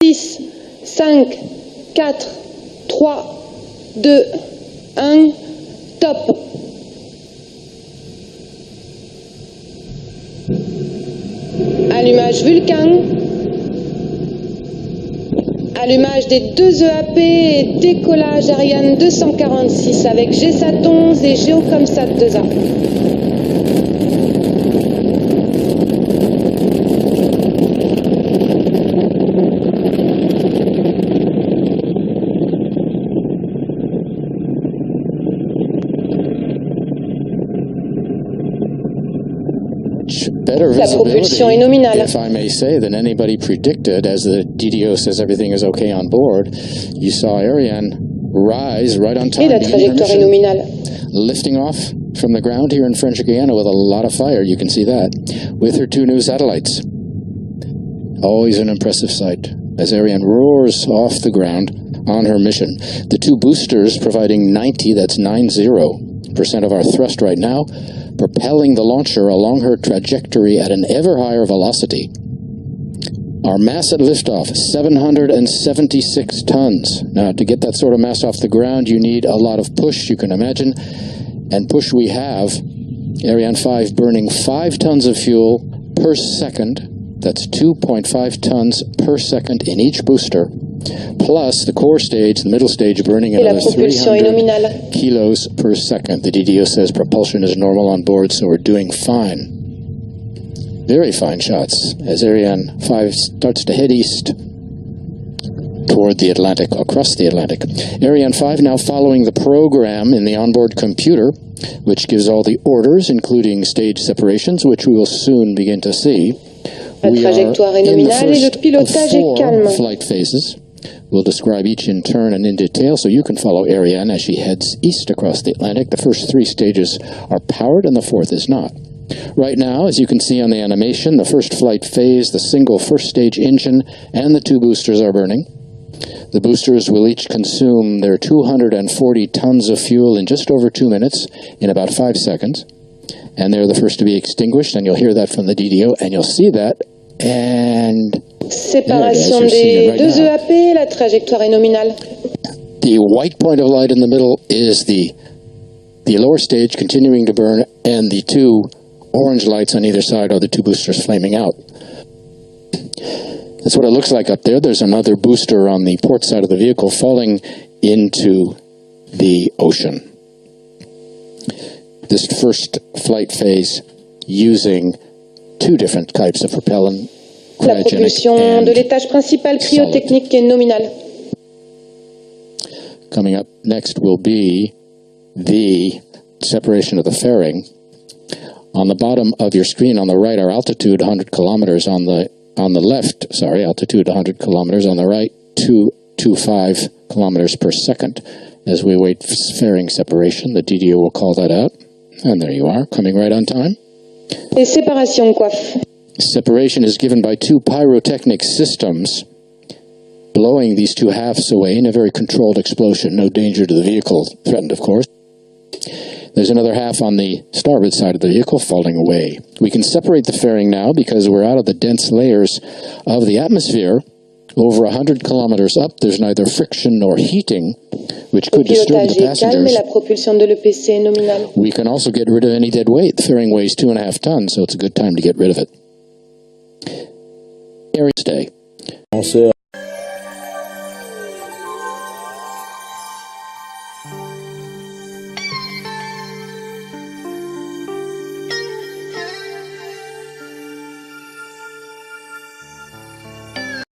6, 5, 4, 3, 2, 1, top. Allumage Vulcain. Allumage des deux EAP et décollage Ariane 246 avec GSAT-11 et GEO-KOMPSAT-2A. La propulsion est nominale. If I may say, than anybody predicted, as the DDO says everything is okay on board. You saw Ariane rise right on time. Et la trajectoire est nominale. Lifting off from the ground here in French Guiana with a lot of fire, you can see that, with her two new satellites. Always an impressive sight as Ariane roars off the ground on her mission. The two boosters providing 90% of our thrust right now, propelling the launcher along her trajectory at an ever higher velocity. Our mass at liftoff, 776 tons. Now, to get that sort of mass off the ground, you need a lot of push, you can imagine. And push we have. Ariane 5 burning 5 tons of fuel per second. That's 2.5 tons per second in each booster. Plus the core stage, the middle stage, burning another 300 kilos per second. The DDO says propulsion is normal on board, so we're doing fine. Very fine shots as Ariane 5 starts to head east toward the Atlantic, across the Atlantic. Ariane 5 now following the program in the onboard computer, which gives all the orders, including stage separations, which we will soon begin to see. La trajectoire est nominale et le pilotage est calme. Flight phases. We'll describe each in turn and in detail so you can follow Ariane as she heads east across the Atlantic. The first 3 stages are powered and the 4th is not. Right now, as you can see on the animation, the first flight phase, the single first stage engine, and the 2 boosters are burning. The boosters will each consume their 240 tons of fuel in just over 2 minutes, in about 5 seconds. And they're the first to be extinguished, and you'll hear that from the DDO, and you'll see that, and... Séparation des deux EAP, la trajectoire est nominale. The white point of light in the middle is the lower stage continuing to burn, and the 2 orange lights on either side are the 2 boosters flaming out. That's what it looks like up there. There's another booster on the port side of the vehicle falling into the ocean. This first flight phase using 2 different types of propellant. La propulsion de l'étage principal cryotechnique est nominale. Coming up next will be the separation of the fairing. On the bottom of your screen on the right, our altitude 100 kilometers. On the left, altitude 100 kilometers. On the right, 225 kilometers per second. As we wait for fairing separation, the DDO will call that out. And there you are, coming right on time. Et séparation coiffe. Separation is given by 2 pyrotechnic systems, blowing these 2 halves away in a very controlled explosion. No danger to the vehicle threatened, of course. There's another half on the starboard side of the vehicle falling away. We can separate the fairing now because we're out of the dense layers of the atmosphere. Over 100 kilometers up, there's neither friction nor heating, which could disturb the passengers. We can also get rid of any dead weight. The fairing weighs 2.5 tons, so it's a good time to get rid of it. Arianespace Day.